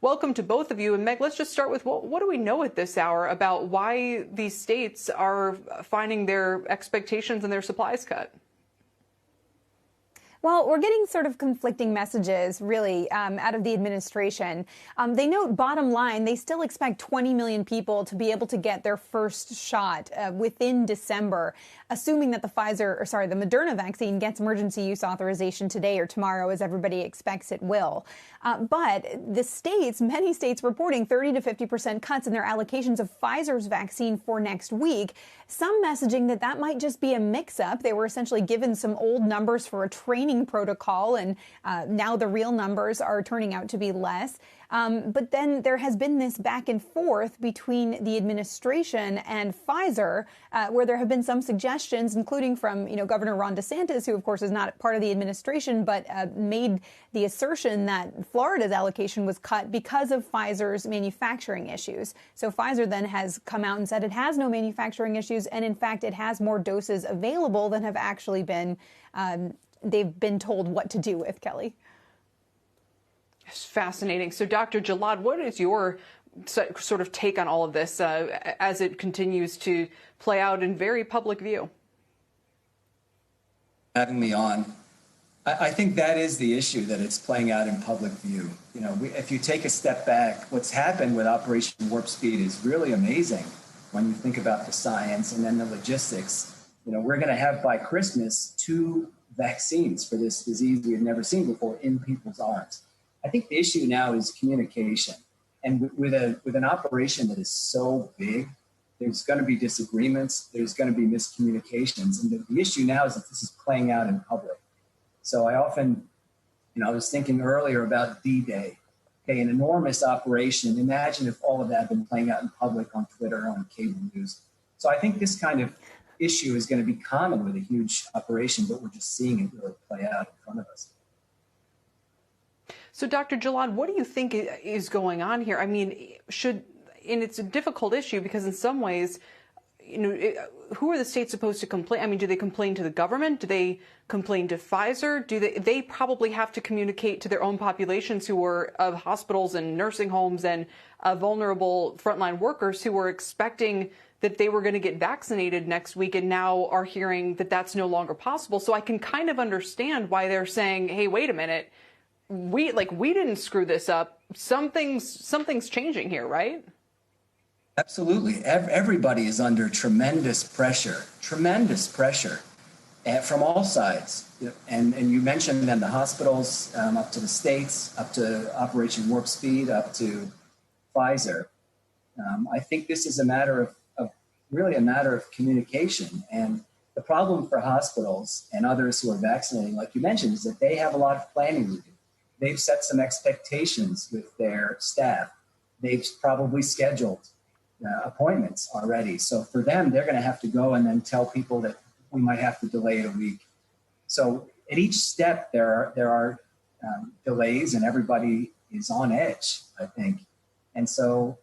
welcome to both of you. And Meg, let's just start with what do we know at this hour about why these states are finding their expectations and their supplies cut? Well, we're getting sort of conflicting messages, really, out of the administration. They note, bottom line, they still expect 20 million people to be able to get their first shot within December, assuming that the Moderna vaccine gets emergency use authorization today or tomorrow, as everybody expects it will. But the states, many states reporting 30 to 50% cuts in their allocations of Pfizer's vaccine for next week. Some messaging that might just be a mix-up. They were essentially given some old numbers for a training protocol, and now the real numbers are turning out to be less. But then there has been this back and forth between the administration and Pfizer, where there have been some suggestions, including from, Governor Ron DeSantis, who, of course, is not part of the administration, but made the assertion that Florida's allocation was cut because of Pfizer's manufacturing issues. So Pfizer then has come out and said it has no manufacturing issues, and in fact, it has more doses available than have actually been, they've been told what to do with, Kelly. It's fascinating. So, Dr. Jalad, what is your sort of take on all of this as it continues to play out in very public view? Having me on. I think that is the issue, that it's playing out in public view. If you take a step back, what's happened with Operation Warp Speed is really amazing when you think about the science and then the logistics. We're going to have by Christmas 2 vaccines for this disease we have never seen before in people's arms. I think the issue now is communication. And with an operation that is so big, there's going to be disagreements, there's going to be miscommunications. And the issue now is that this is playing out in public. So I often, I was thinking earlier about D-Day. Okay, an enormous operation. Imagine if all of that had been playing out in public on Twitter, on cable news. So I think this kind of issue is going to be common with a huge operation, but we're just seeing it really play out in front of us. So, Dr. Jalad, what do you think is going on here? I mean, and it's a difficult issue because in some ways, who are the states supposed to complain? I mean, do they complain to the government? Do they complain to Pfizer? Do they probably have to communicate to their own populations who are of hospitals and nursing homes and vulnerable frontline workers who were expecting that they were going to get vaccinated next week and now are hearing that that's no longer possible. So I can kind of understand why they're saying, hey, wait a minute. We didn't screw this up. Something's changing here, right? Absolutely. Everybody is under tremendous pressure from all sides. And you mentioned then the hospitals, up to the states, up to Operation Warp Speed, up to Pfizer. I think this is really a matter of communication. And the problem for hospitals and others who are vaccinating, like you mentioned, is that they have a lot of planning to do. They've set some expectations with their staff. They've probably scheduled appointments already. So for them, they're going to have to go and then tell people that we might have to delay it a week. So at each step, there are delays, and everybody is on edge, I think. And so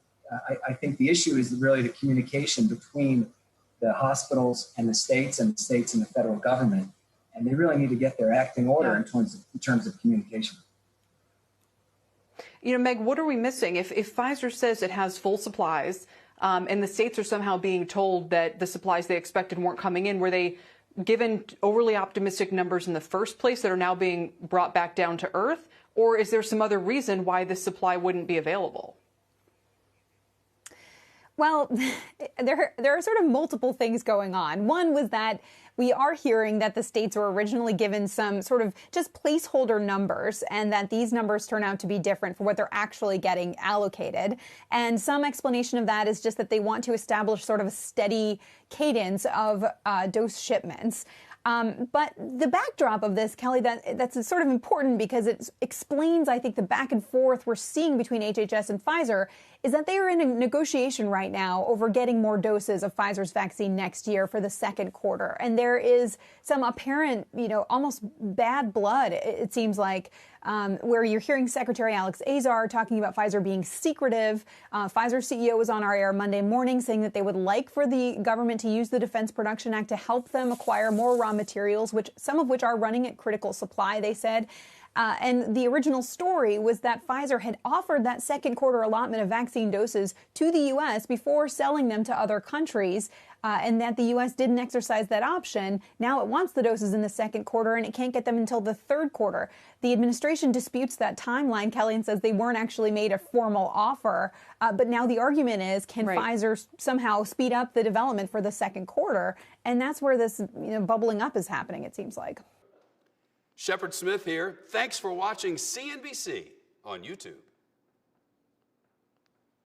I think the issue is really the communication between the hospitals and the states and the federal government. And they really need to get their act in order in terms of communication. Meg, what are we missing? If Pfizer says it has full supplies and the states are somehow being told that the supplies they expected weren't coming in, were they given overly optimistic numbers in the first place that are now being brought back down to earth? Or is there some other reason why this supply wouldn't be available? Well, there are sort of multiple things going on. One was that we are hearing that the states were originally given some sort of just placeholder numbers, and that these numbers turn out to be different for what they're actually getting allocated. And some explanation of that is just that they want to establish sort of a steady cadence of dose shipments. But the backdrop of this, Kelly, that's sort of important because it explains, I think, the back and forth we're seeing between HHS and Pfizer is that they are in a negotiation right now over getting more doses of Pfizer's vaccine next year for the second quarter. And there is some apparent, almost bad blood, it seems like, where you're hearing Secretary Alex Azar talking about Pfizer being secretive. Pfizer's CEO was on our air Monday morning saying that they would like for the government to use the Defense Production Act to help them acquire more raw materials, some of which are running at critical supply, they said. And the original story was that Pfizer had offered that second quarter allotment of vaccine doses to the U.S. before selling them to other countries, and that the U.S. didn't exercise that option. Now it wants the doses in the second quarter, and it can't get them until the third quarter. The administration disputes that timeline, Kelly, and says they weren't actually made a formal offer. But now the argument is, can Pfizer somehow speed up the development for the second quarter? And that's where this bubbling up is happening, it seems like. Shepard Smith here. Thanks for watching CNBC on YouTube.